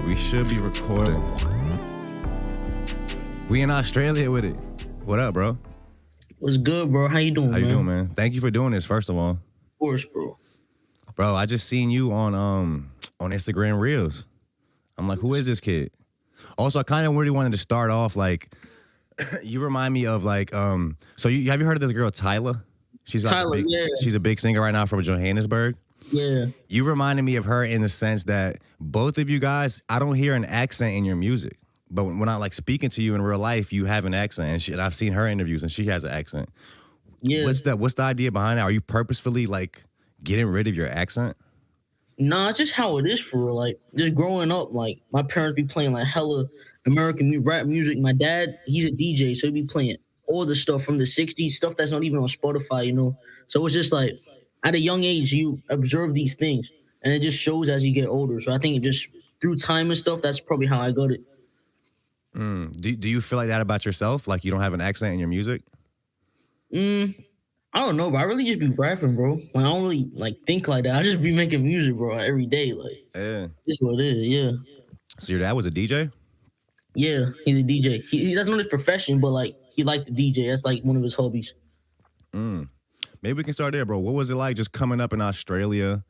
We should be recording. We in Australia with it. What up, bro? What's good, bro? How you doing, How you doing, man? Thank you for doing this, first of all. Of course, bro. Bro, I just seen you on Instagram Reels. I'm like, who is this kid? Also, I kind of really wanted to start off like, you remind me of like, so have you heard of this girl, Tyler? She's a big singer right now from Johannesburg. Yeah. You reminded me of her in the sense that both of you guys, I don't hear an accent in your music. But when I like speaking to you in real life, you have an accent. And I've seen her interviews and she has an accent. Yeah. What's the idea behind that? Are you purposefully like getting rid of your accent? Nah, it's just how it is for real. Like, just growing up, like, my parents be playing like hella American rap music. My dad, he's a DJ, so he be playing all the stuff from the 60s, stuff that's not even on Spotify, you know? So it's just like, at a young age, you observe these things, and it just shows as you get older. So I think it just, through time and stuff, that's probably how I got it. Do you feel like that about yourself? Like you don't have an accent in your music? I don't know, but I really just be rapping, bro. Like, I don't really like think like that. I just be making music, bro, every day. Like, Yeah. That's what it is, yeah. So your dad was a DJ? Yeah, he's a DJ. He doesn't know his profession, but like he liked to DJ. That's like one of his hobbies. Maybe we can start there, bro. What was it like just coming up in Australia?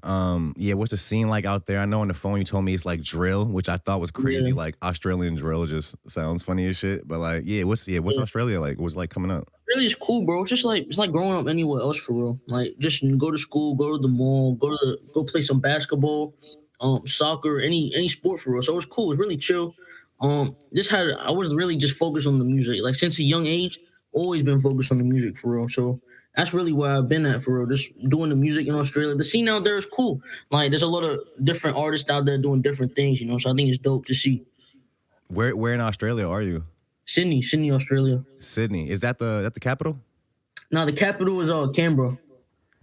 What's the scene like out there? I know on the phone you told me it's like drill, which I thought was crazy. Yeah. Like Australian drill just sounds funny as shit. But like, what's Australia like? What's it like coming up? Really, it's cool, bro. It's just like it's like growing up anywhere else for real. Like just go to school, go to the mall, go play some basketball, soccer, any sport for real. So it was cool. It was really chill. I was really just focused on the music. Like since a young age, always been focused on the music for real. So that's really where I've been at for real. Just doing the music in Australia. The scene out there is cool. Like there's a lot of different artists out there doing different things, you know. So I think it's dope to see. Where in Australia are you? Sydney, Australia. Sydney. Is that the capital? No, the capital is Canberra.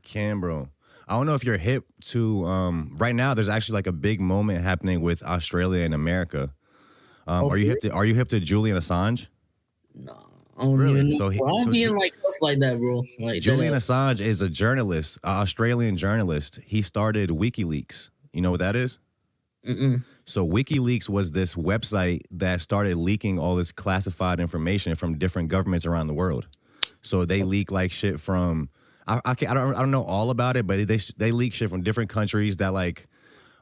Canberra. I don't know if you're hip to right now there's actually like a big moment happening with Australia and America. Are you hip to Julian Assange? No. I don't Really? even know. I don't be in like stuff like that, bro. Like Julian Assange is a journalist, an Australian journalist. He started WikiLeaks. You know what that is? So WikiLeaks was this website that started leaking all this classified information from different governments around the world. So they leak like shit from I don't know all about it, but they leak shit from different countries that like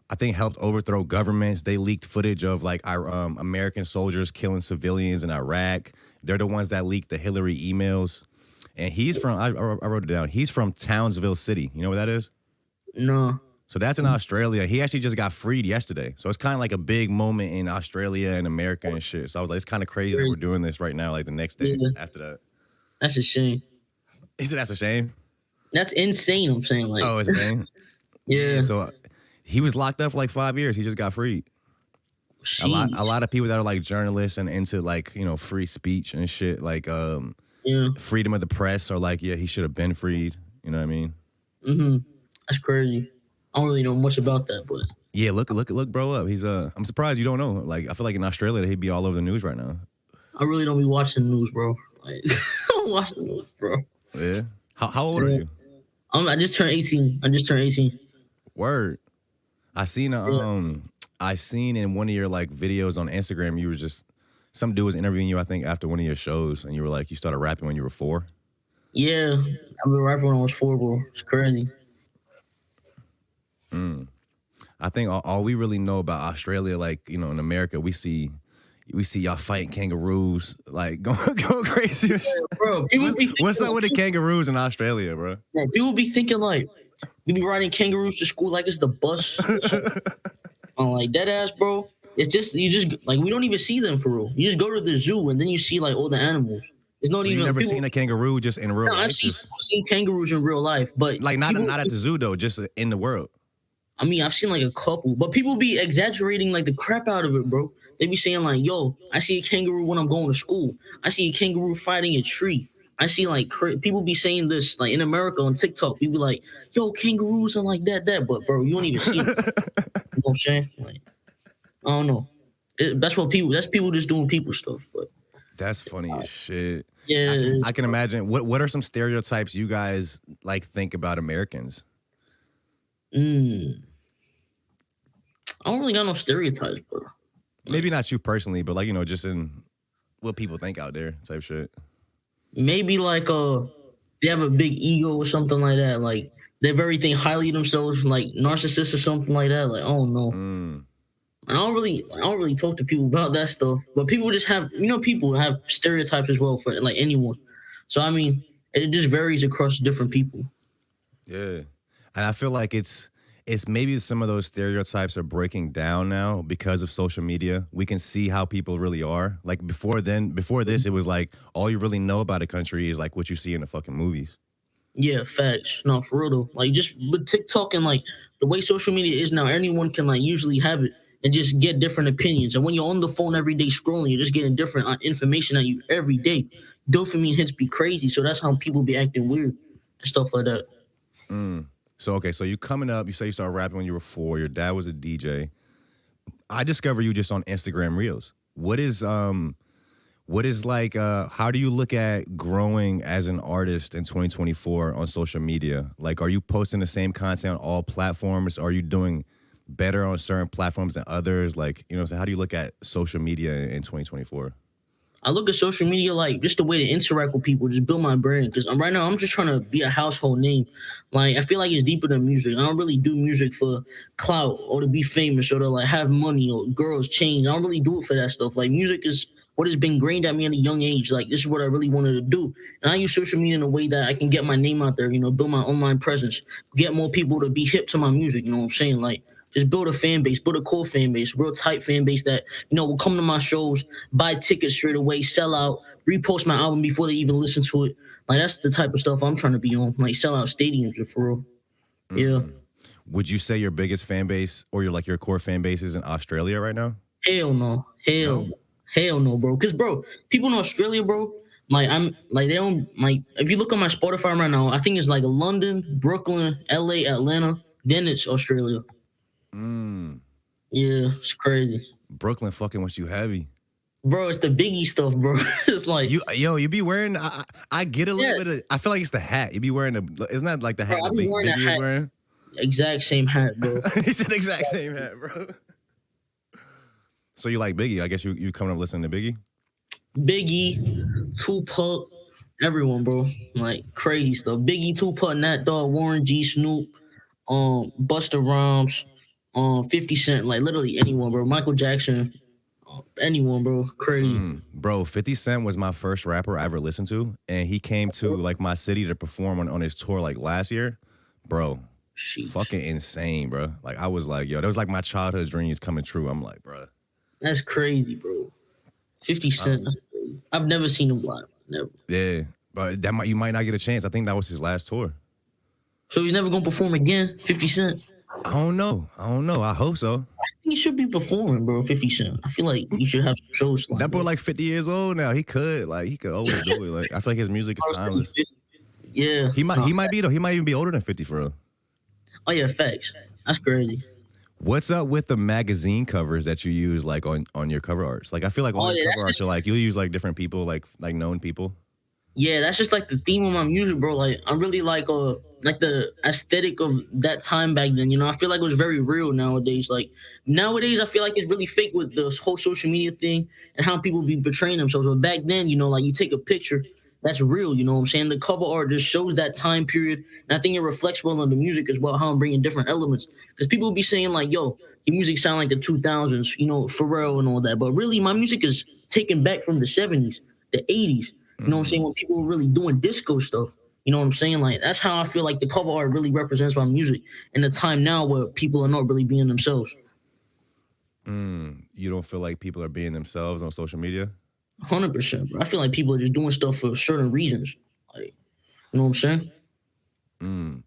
I think helped overthrow governments. They leaked footage of like our American soldiers killing civilians in Iraq. They're the ones that leaked the Hillary emails. And he's from, I wrote it down. He's from Townsville City. You know where that is? No. So that's in Australia. He actually just got freed yesterday. So it's kind of like a big moment in Australia and America and shit. So I was like, it's kind of crazy that we're doing this right now, like the next day after that. That's a shame. He said that's a shame? That's insane, I'm saying. Like, oh, it's insane? Yeah. So he was locked up for like 5 years. He just got freed. A lot of people that are like journalists and into like, you know, free speech and shit, like freedom of the press are like, yeah, he should have been freed. You know what I mean? That's crazy. I don't really know much about that, but yeah, look bro up. He's I'm surprised you don't know. Like I feel like in Australia he'd be all over the news right now. I really don't be watching the news, bro. Like I don't watch the news, bro. Yeah. How old are you? I just turned 18. Word. I seen in one of your like videos on Instagram, you were just some dude was interviewing you, I think, after one of your shows, and you were like, you started rapping when you were 4. Yeah, I've been rapping when I was 4, bro. It's crazy. I think all we really know about Australia, like, you know, in America, we see y'all fighting kangaroos, like going crazy. Yeah, bro, what's up with the kangaroos in Australia, bro? Bro, people be thinking like we be riding kangaroos to school like it's the bus. I'm like dead ass, bro. It's just you just like we don't even see them for real. You just go to the zoo and then you see like all the animals. It's not so even. You never seen a kangaroo just in real life? I've seen kangaroos in real life, but like not at the zoo though, just in the world. I mean, I've seen like a couple, but people be exaggerating like the crap out of it, bro. They be saying like, "Yo, I see a kangaroo when I'm going to school. I see a kangaroo fighting a tree. I see like people be saying this like in America on TikTok. People be like, "Yo, kangaroos are like that," but bro, you don't even see it. You know what I'm saying? Like, I don't know. That's people just doing people stuff, but. That's funny as shit. Yeah, I can imagine. What are some stereotypes you guys like think about Americans? I I don't really got no stereotypes, bro. Maybe not you personally, but like, just in what people think out there type shit. Maybe like they have a big ego or something like that. Like they have everything highly themselves, like narcissists or something like that. Like I don't know. I don't really talk to people about that stuff. But people just have, people have stereotypes as well for like anyone. So I mean, it just varies across different people. Yeah, and I feel like it's maybe some of those stereotypes are breaking down now because of social media. We can see how people really are. Like before this, it was like all you really know about a country is like what you see in the fucking movies. Yeah, facts. No, for real though. Like just with TikTok and like the way social media is now, anyone can like usually have it and just get different opinions. And when you're on the phone every day scrolling, you're just getting different information at you every day. Dopamine hits be crazy, so that's how people be acting weird and stuff like that. So okay, so you coming up, you say you started rapping when you were 4. Your dad was a DJ. I discovered you just on Instagram Reels. What is like? How do you look at growing as an artist in 2024 on social media? Like, are you posting the same content on all platforms? Are you doing better on certain platforms than others? Like, so how do you look at social media in 2024? I look at social media like just a way to interact with people, just build my brand. Because right now I'm just trying to be a household name. Like I feel like it's deeper than music. I don't really do music for clout or to be famous or to like have money or girls change. I don't really do it for that stuff. Like music is what has been ingrained at me at a young age. Like this is what I really wanted to do. And I use social media in a way that I can get my name out there, build my online presence, get more people to be hip to my music. You know what I'm saying? Like just build a fan base, build a core fan base, real tight fan base that, will come to my shows, buy tickets straight away, sell out, repost my album before they even listen to it. Like, that's the type of stuff I'm trying to be on. Like, sell out stadiums, for real. Yeah. Would you say your biggest fan base or your core fan base is in Australia right now? Hell no. Hell no, bro. Because, bro, people in Australia, bro, like, they don't, like, if you look on my Spotify right now, I think it's like London, Brooklyn, LA, Atlanta, then it's Australia. Yeah, it's crazy. Brooklyn fucking with you heavy. Bro, it's the Biggie stuff, bro. It's like you be wearing. I get a little bit of. I feel like it's the hat. You be wearing isn't that like the hat bro, Biggie was wearing? Exact same hat, bro. It's an exact same hat, bro. So you like Biggie? I guess you coming up listening to Biggie? Biggie, Tupac, everyone, bro. Like crazy stuff. Biggie, Tupac, Nat Dogg, Warren G, Snoop, Busta Rhymes. 50 Cent, like literally anyone, bro. Michael Jackson, anyone, bro. Crazy. Bro, 50 Cent was my first rapper I ever listened to, and he came to like my city to perform on his tour like last year. Bro, fucking insane, bro. Like I was like, yo, that was like my childhood dreams coming true. I'm like, bro. That's crazy, bro. 50 Cent, that's crazy. I've never seen him live. Never. Yeah, but you might not get a chance. I think that was his last tour. So he's never gonna perform again, 50 Cent? I don't know. I hope so. I think he should be performing, bro. 50 Cent. I feel like he should have some shows. That boy like 50 years old now. He could always do it. Like I feel like his music is timeless. Yeah. He might be though. He might even be older than 50 for real. Oh yeah, facts. That's crazy. What's up with the magazine covers that you use like on your cover arts? Like I feel like all your cover arts are like you'll use like different people, like known people. Yeah, that's just like the theme of my music, bro. Like I really like the aesthetic of that time back then. I feel like it was very real nowadays. Like nowadays, I feel like it's really fake with the whole social media thing and how people be portraying themselves. But back then, like you take a picture, that's real. You know what I'm saying? The cover art just shows that time period, and I think it reflects well on the music as well. How I'm bringing different elements because people be saying like, "Yo, your music sound like the 2000s," Pharrell and all that. But really, my music is taken back from the 70s, the 80s. You know what I'm saying? When people were really doing disco stuff. You know what I'm saying? Like, that's how I feel like the cover art really represents my music in the time now where people are not really being themselves. You don't feel like people are being themselves on social media? 100%, bro. I feel like people are just doing stuff for certain reasons. Like, you know what I'm saying?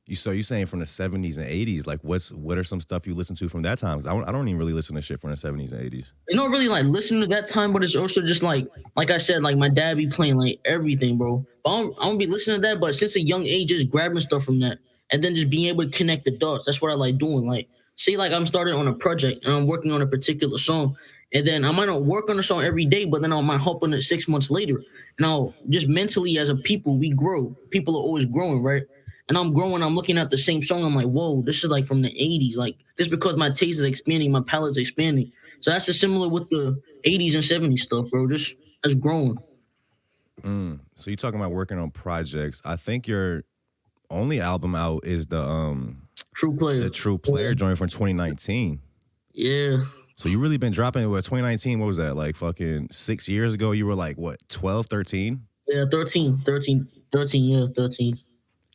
You saying from the 70s and 80s, like what are some stuff you listen to from that time? 'Cause I don't even really listen to shit from the 70s and 80s. It's not really like listening to that time, but it's also just like I said, like my dad be playing like everything, bro. But I don't be listening to that, but since a young age, just grabbing stuff from that and then just being able to connect the dots. That's what I like doing. Like, say like I'm starting on a project and I'm working on a particular song. And then I might not work on the song every day, but then I might hop on it 6 months later. Now, just mentally as a people, we grow. People are always growing, right? and I'm growing. I'm looking at the same song. I'm like, whoa, this is like from the '80s. Like just because my taste is expanding, my palate's expanding. So that's just similar with the '80s and '70s stuff, bro. Just that's growing. So you're talking about working on projects. I think your only album out is the True Player. The True Player joint from 2019. Yeah. So you really been dropping, 2019, what was that? Like fucking 6 years ago, you were like, what, 12, 13? Yeah, 13, yeah, 13.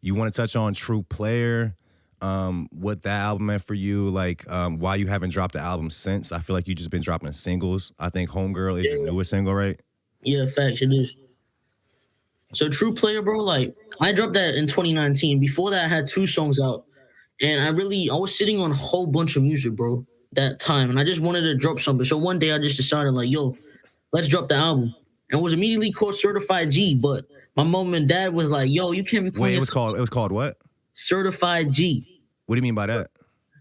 You want to touch on True Player, what that album meant for you, like why you haven't dropped the album since? I feel like you just been dropping singles. I think Homegirl is your newest single, right? Yeah, facts, it is. So True Player, bro, like I dropped that in 2019. Before that, I had 2 songs out. And I was sitting on a whole bunch of music, bro, that time. And I just wanted to drop something. So one day I just decided, like, yo, let's drop the album. And it was immediately called Certified G. But my mom and dad was like, yo, you can't be calling Wait, it was called what? Certified G. What do you mean by that?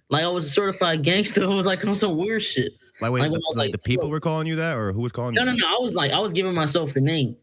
Like I was a certified gangster. It was like on some weird shit. Like, wait, like the people were calling you that, or who was calling you? No. I was giving myself the name.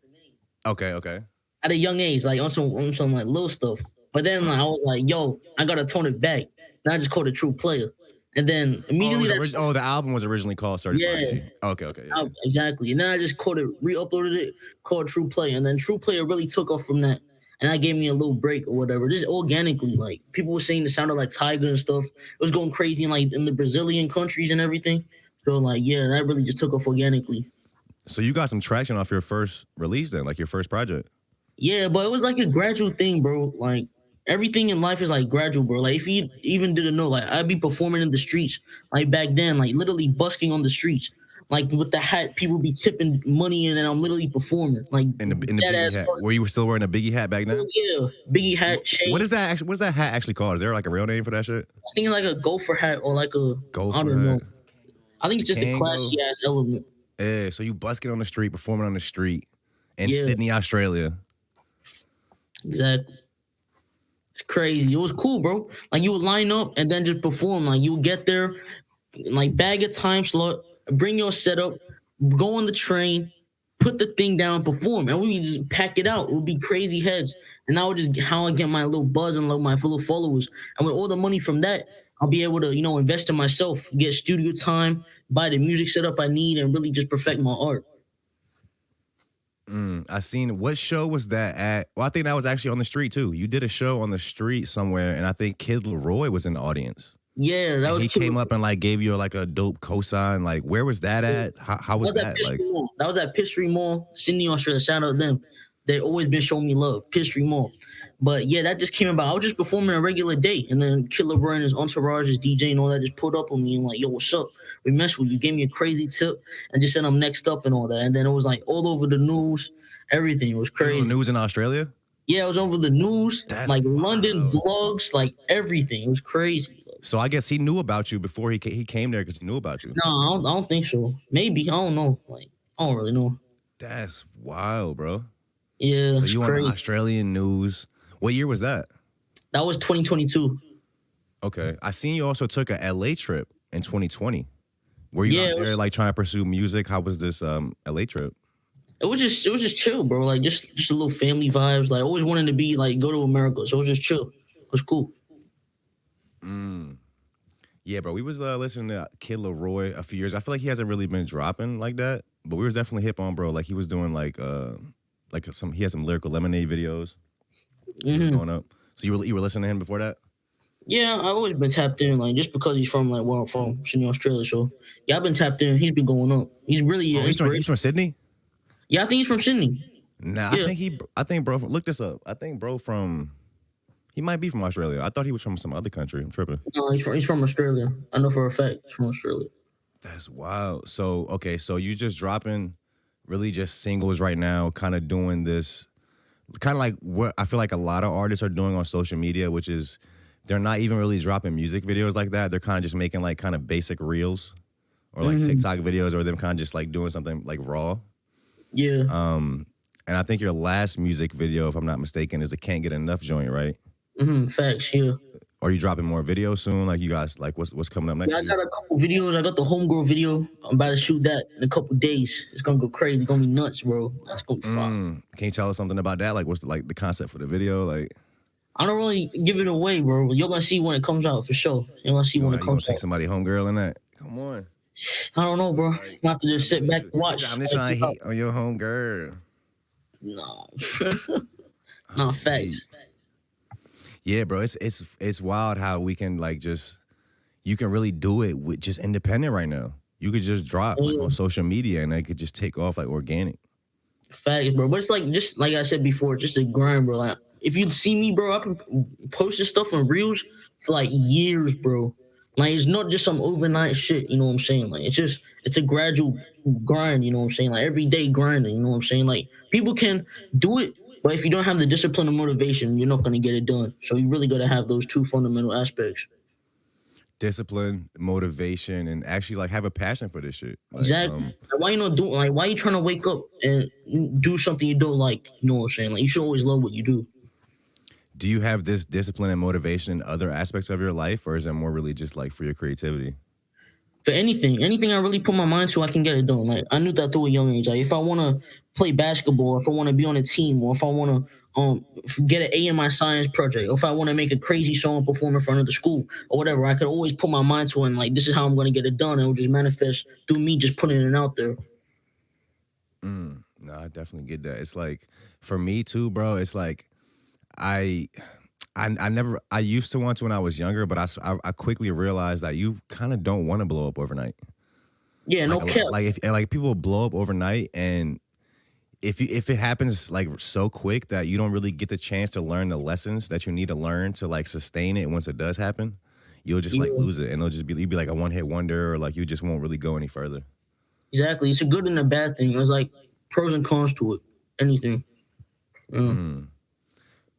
Okay. At a young age, like on some like little stuff. But then like, I was like, yo, I gotta tone it back. And I just called it True Player. And then immediately the album was originally called Certified G. Okay. Yeah. Exactly. And then I just called it, re-uploaded it, called True Player. And then True Player really took off from that. And that gave me a little break or whatever. Just organically, like people were saying it sounded like Tiger and stuff. It was going crazy in the Brazilian countries and everything. So like, yeah, that really just took off organically. So you got some traction off your first release then, like your first project. Yeah, but it was like a gradual thing, bro. Like everything in life is like gradual, bro. Like if you even didn't know, like I'd be performing in the streets, like back then, like literally busking on the streets. Like with the hat, people be tipping money in, and I'm literally performing. Like in the Biggie hat. Were you still wearing a Biggie hat back then? Oh, yeah, Biggie hat. Shade. What is that? What is that hat actually called? Is there like a real name for that shit? I think it's like a gopher hat or like a gopher I don't know. I think it's just a classy ass element. Yeah, so you busking on the street, performing on the street in Sydney, Australia. Exactly. It's crazy. It was cool, bro. Like you would line up and then just perform. Like you would get there, like bag a time slot, bring your setup, go on the train, put the thing down, perform, and we just pack it out. It would be crazy heads, and that would just how I get my little buzz and my full of followers. And with all the money from that, I'll be able to invest in myself, get studio time, buy the music setup I need, and really just perfect my art. I seen, what show was that at? Well, I think that was actually on the street too. You did a show on the street somewhere, and I think Kid Leroy was in the audience. Yeah, that was. He came up and like gave you like a dope cosign. Like, where was that at? How was that? Like, that was at Pitt Street Mall, Sydney, Australia. Shout out to them. They've always been showing me love, Pitt Street Mall. But yeah, that just came about. I was just performing a regular day, and then Kid Leroy and his entourage, his DJ and all that just pulled up on me and like, yo, what's up? We messed with you. Gave me a crazy tip and just said I'm next up and all that. And then it was like all over the news. Everything. It was crazy. News in Australia? Yeah, it was over the news. That's like wild. London blogs, like everything. It was crazy. So I guess he knew about you before he came there because he knew about you. No, I don't think so. Maybe. I don't know. Like, I don't really know. That's wild, bro. Yeah. So you on Australian news. What year was that? That was 2022. Okay. I seen you also took a LA trip in 2020. Were you out there like trying to pursue music? How was this LA trip? It was just chill, bro. Like just a little family vibes. Like always wanted to be like go to America, so it was just chill. It was cool. Yeah, bro. We was listening to Kid Leroy a few years. I feel like he hasn't really been dropping like that, but we was definitely hip on, bro. Like he was doing he had some Lyrical Lemonade videos. Going up. So you were listening to him before that? Yeah, I've always been tapped in, like just because he's from like where I'm from, Sydney, Australia. So yeah, I've been tapped in. He's been going up. He's really he's from Sydney? Yeah, I think he's from Sydney. Nah, yeah. I think bro, look this up. I think bro he might be from Australia. I thought he was from some other country. I'm tripping. No, he's from Australia. I know for a fact he's from Australia. That's wild. So, okay, so you just dropping really just singles right now, kind of doing this, kind of like what I feel like a lot of artists are doing on social media, which is they're not even really dropping music videos like that. They're kind of just making like kind of basic reels or like TikTok videos, or them kind of just like doing something like raw. Yeah. And I think your last music video, if I'm not mistaken, is a Can't Get Enough joint, right? Facts, yeah. Are you dropping more videos soon? Like you guys, like what's coming up next? Yeah, I got a couple videos. I got the Homegirl video. I'm about to shoot that in a couple days. It's gonna go crazy. It's gonna be nuts, bro. It's gonna be fun. Can you tell us something about that? Like what's the concept for the video? Like, I don't really give it away, bro. You're gonna see when it comes out for sure. You're gonna see when it You gonna comes take out. somebody homegirl in that? Come on. I don't know, bro. Like, I have to just sit back and he said, watch. I'm just Like, trying to hit on your homegirl. no, not Hey. facts. Yeah, bro. It's wild how we can like just you can really do it with just independent right now. You could just drop like on social media and it could just take off like organic. Facts, bro. But it's like just like I said before, just a grind, bro. Like if you see me, bro, I've been posting stuff on reels for like years, bro. Like it's not just some overnight shit, you know what I'm saying? Like it's a gradual grind, you know what I'm saying? Like every day grinding, you know what I'm saying? Like people can do it, but if you don't have the discipline and motivation, you're not gonna get it done. So you really gotta have those two fundamental aspects. Discipline, motivation, and actually like have a passion for this shit. Like, Exactly. Like, why you not doing? Like, why you trying to wake up and do something you don't like? You know what I'm saying? Like, you should always love what you do. do you have this discipline and motivation in other aspects of your life, or is it more really just like for your creativity? For anything I really put my mind to, I can get it done. Like, I knew that through a young age. Like, if I want to play basketball, if I want to be on a team, or if I want to get an A in my science project, or if I want to make a crazy song and perform in front of the school or whatever, I could always put my mind to it. And like, this is how I'm going to get it done. And it'll just manifest through me just putting it out there. No, I definitely get that. It's like for me too, bro. It's like I used to want to when I was younger, but I quickly realized that you kind of don't want to blow up overnight. Yeah, no cap. Like if like people blow up overnight, and if it happens like so quick that you don't really get the chance to learn the lessons that you need to learn to like sustain it once it does happen, you'll just like lose it, and it'll just be you'd be like a one hit wonder, or like you just won't really go any further. Exactly. It's a good and a bad thing. It's like pros and cons to it. Anything.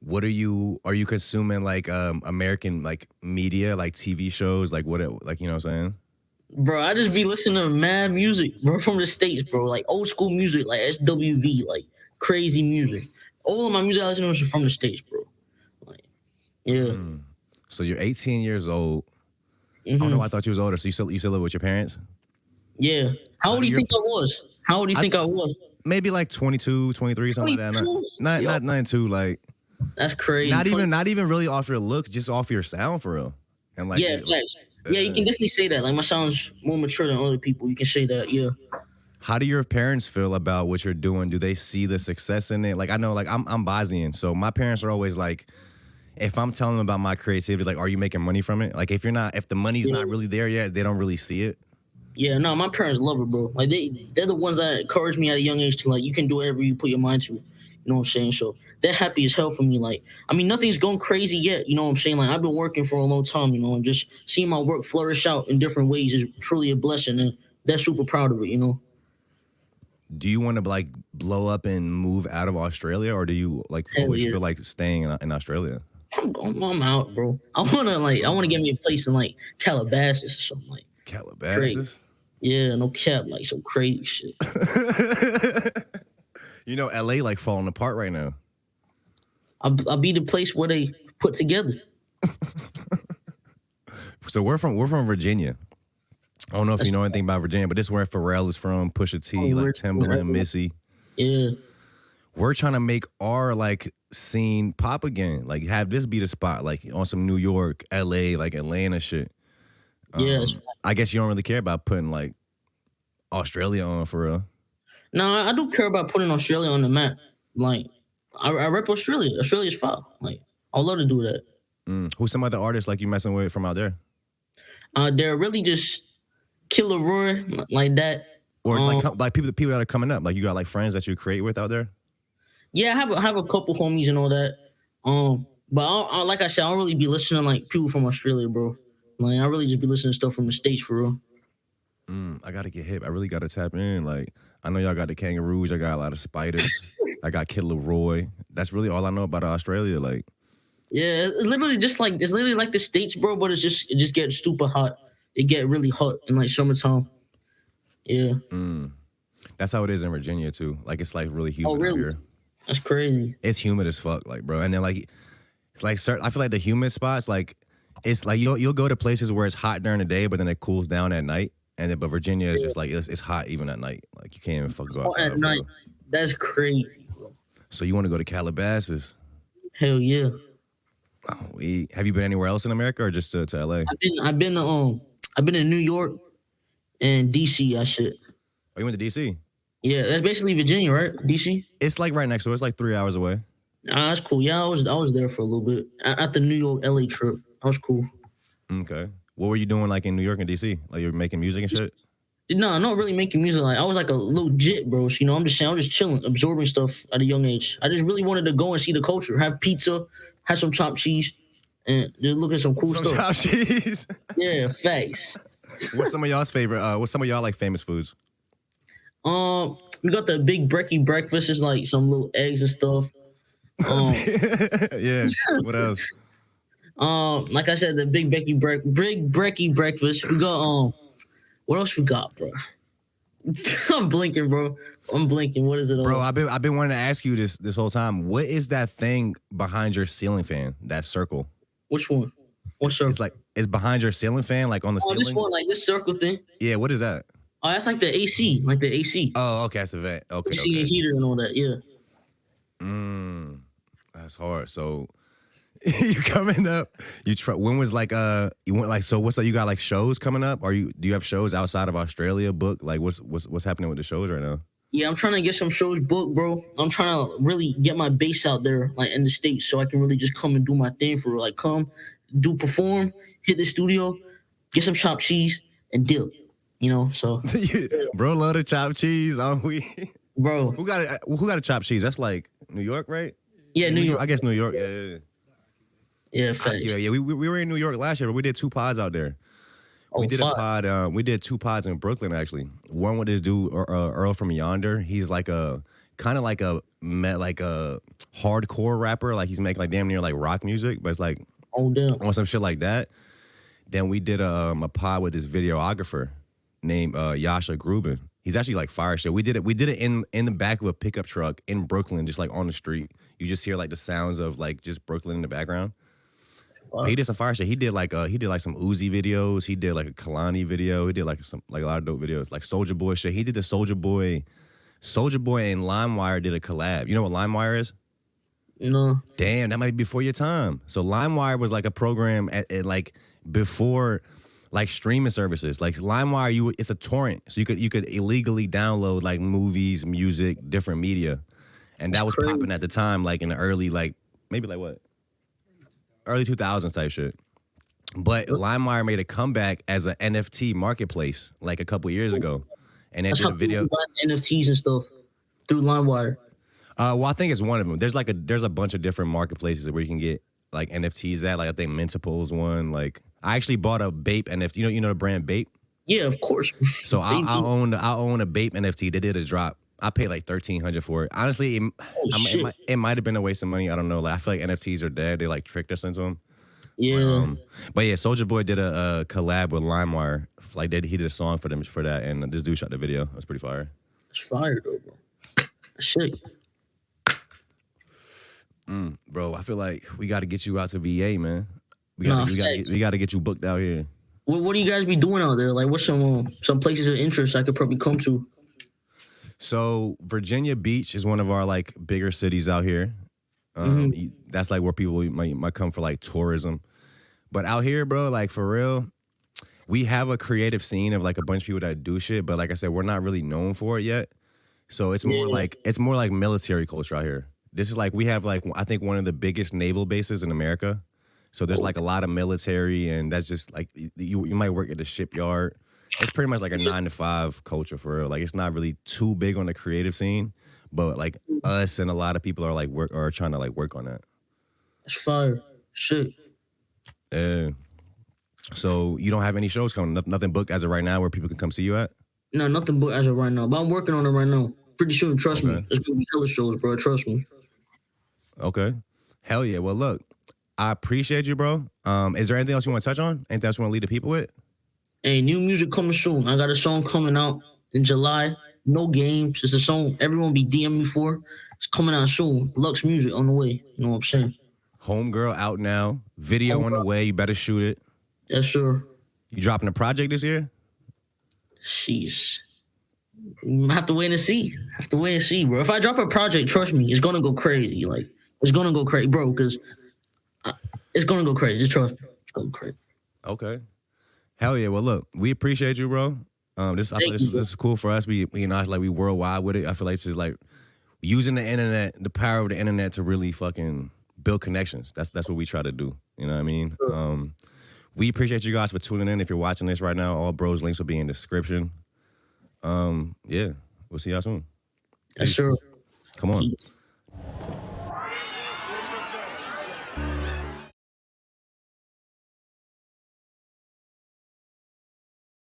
What are you consuming like American like media, like TV shows, like like you know what I'm saying? Bro, I just be listening to mad music, bro, from the States, bro. Like old school music, like SWV, like crazy music. All of my music I listen to is from the States, bro. Like, yeah. So you're 18 years old. I don't know why I thought you was older. So you still live with your parents? Yeah. How old do you think I was? How old do you think I was? Maybe like 22, 23, something like that. Not 92, like that's crazy. Not even really off your looks, just off your sound for real. And like yeah, facts. Yeah, you can definitely say that. Like my sound's more mature than other people. You can say that, yeah. How do your parents feel about what you're doing? Do they see the success in it? Like I know, like I'm Bosnian, so my parents are always like, if I'm telling them about my creativity, like, are you making money from it? Like if the money's not really there yet, they don't really see it. Yeah, no, my parents love it, bro. Like they're the ones that encouraged me at a young age to like you can do whatever you put your mind to. You know what I'm saying? So they're happy as hell for me. Like, I mean, nothing's going crazy yet. You know what I'm saying? Like, I've been working for a long time, you know, and just seeing my work flourish out in different ways is truly a blessing. And they're super proud of it, you know? Do you want to like blow up and move out of Australia, or do you like always feel like staying in Australia? I'm out, bro. I want to get me a place in like Calabasas or something like. Calabasas? Crazy. Yeah, no cap, like some crazy shit. You know, LA like falling apart right now. I'll be the place where they put together. So we're from Virginia. I don't know if you know anything about Virginia, but this is where Pharrell is from, Pusha T, like Timbaland, Missy. Yeah. We're trying to make our like scene pop again. Like have this be the spot, like on some New York, LA, like Atlanta shit. Yes. I guess you don't really care about putting like Australia on for real. No, I do care about putting Australia on the map. Like, I rep Australia. Australia's fire. Like, I'd love to do that. Who's some other artists like you messing with from out there? They're really just Killer Roy, like that. Or like people that are coming up. Like you got like friends that you create with out there? Yeah, I have a couple homies and all that. But I like I said, I don't really be listening to like people from Australia, bro. Like I really just be listening to stuff from the States for real. I gotta get hip. I really gotta tap in. Like I know y'all got the Kangaroos. I got a lot of spiders. I got Killer Roy. That's really all I know about Australia. Like, yeah, it's literally like the States, bro. But it just gets super hot. It get really hot in like summertime. Yeah. That's how it is in Virginia too. Like it's like really humid out here. That's crazy. It's humid as fuck, like bro. And then like it's like I feel like the humid spots, like it's like you'll go to places where it's hot during the day, but then it cools down at night. But Virginia is just like it's hot even at night. Like you can't even fucking go outside. At night. That's crazy, bro. So you want to go to Calabasas? Hell yeah. Have you been anywhere else in America or just to LA? I've been in New York and DC. I should. Oh, you went to DC? Yeah, that's basically Virginia, right? DC. It's like right next to it. It's like 3 hours away. That's cool. Yeah, I was there for a little bit at the New York LA trip. That was cool. Okay. What were you doing like in New York and DC? Like you were making music and shit? No, not really making music. Like I was like a little jit, bro. So, you know, I'm just saying, I was just chilling, absorbing stuff at a young age. I just really wanted to go and see the culture, have pizza, have some chopped cheese, and just look at some cool stuff. Chopped cheese. Yeah, facts. What's some of y'all's favorite? What's some of y'all like famous foods? We got the big brekkie breakfast. It's like some little eggs and stuff. Yeah. What else? Like I said, the big brekkie breakfast. We got what else we got, bro? I'm blinking, bro. I'm blinking. What is it? Bro, I've been wanting to ask you this whole time. What is that thing behind your ceiling fan? That circle? Which one? What circle? It's behind your ceiling fan, like on the ceiling. This one, like this circle thing. Yeah. What is that? Oh, that's like the AC, like the AC. Oh, okay, that's the vent. Okay, AC and heater and all that. Yeah. That's hard. So you coming up? When was like you went like so? What's up? You got like shows coming up? Do you have shows outside of Australia booked? Like what's happening with the shows right now? Yeah, I'm trying to get some shows booked, bro. I'm trying to really get my base out there, like in the States, so I can really just come and do my thing for real. Like come, perform, hit the studio, get some chopped cheese, and dip. You know, so bro, love the chopped cheese, aren't we? Bro, who got a chopped cheese? That's like New York, right? Yeah, New York. I guess New York. Yeah. Yeah, facts. Yeah. We were in New York last year, but we did 2 pods out there. We did a pod. We did 2 pods in Brooklyn actually. One with this dude Earl from Yonder. He's like a kind of like a hardcore rapper. Like he's making like damn near like rock music, but it's like on some shit like that. Then we did a pod with this videographer named Yasha Grubin. He's actually like fire shit. We did it in the back of a pickup truck in Brooklyn, just like on the street. You just hear like the sounds of like just Brooklyn in the background. Wow. He did some fire shit. He did like some Uzi videos. He did like a Kalani video. He did like a lot of dope videos, like Soulja Boy shit. He did the Soulja Boy and LimeWire did a collab. You know what LimeWire is? No. Damn, that might be before your time. So LimeWire was like a program at like before like streaming services. Like LimeWire, it's a torrent, so you could illegally download like movies, music, different media, and that was popping at the time, like in the early early 2000s type shit. But LimeWire made a comeback as an NFT marketplace like a couple years ago, and they did a video NFTs and stuff through LimeWire. Well, I think it's one of them. There's a bunch of different marketplaces where you can get like NFTs at. Like I think Mintiple's one. Like I actually bought a Bape NFT. You know the brand Bape? Yeah, of course. So I own a Bape NFT. They did a drop. I paid like $1,300 for it. Honestly, it might have been a waste of money. I don't know. Like I feel like NFTs are dead. They like tricked us into them. Yeah. But yeah, Soulja Boy did a collab with LimeWire. Like he did a song for them for that, and this dude shot the video. It was pretty fire. It's fire though, bro. Shit. Bro, I feel like we got to get you out to VA, man. We got to get you booked out here. What do you guys be doing out there? Like, what's some places of interest I could probably come to? So Virginia Beach is one of our like bigger cities out here. That's like where people might come for like tourism. But out here, bro, like for real, we have a creative scene of like a bunch of people that do shit. But like I said, we're not really known for it yet. So it's more like military culture out here. This is like we have like I think one of the biggest naval bases in America. So there's like a lot of military, and that's just like you might work at the shipyard. It's pretty much like a 9-to-5 culture for real. Like it's not really too big on the creative scene, but like us and a lot of people are trying to like work on that. It's fire. Shit. So you don't have any shows coming, nothing booked as of right now where people can come see you at? No, nothing booked as of right now, but I'm working on it right now. Pretty soon, trust me. There's gonna be hella shows, bro. Trust me. Okay. Hell yeah. Well, look, I appreciate you, bro. Is there anything else you want to touch on? Anything else you want to lead the people with? Hey, new music coming soon. I got a song coming out in July. No games. It's a song everyone be DMing me for. It's coming out soon. Lux Music on the way. You know what I'm saying? Homegirl out now. Video on the way. You better shoot it. Yes, sir. You dropping a project this year? Sheesh. I have to wait and see. Bro. If I drop a project, trust me, it's gonna go crazy. Like it's gonna go crazy, bro. Because It's gonna go crazy. Just trust me. It's gonna go crazy. Okay. Hell yeah. Well, look, we appreciate you, bro. I feel like this is cool for us. We worldwide with it. I feel like this is like using the internet, the power of the internet to really fucking build connections. That's what we try to do. You know what I mean? Sure. We appreciate you guys for tuning in. If you're watching this right now, all bros links will be in the description. Yeah, we'll see y'all soon. Yes, sir. Come on. Peace.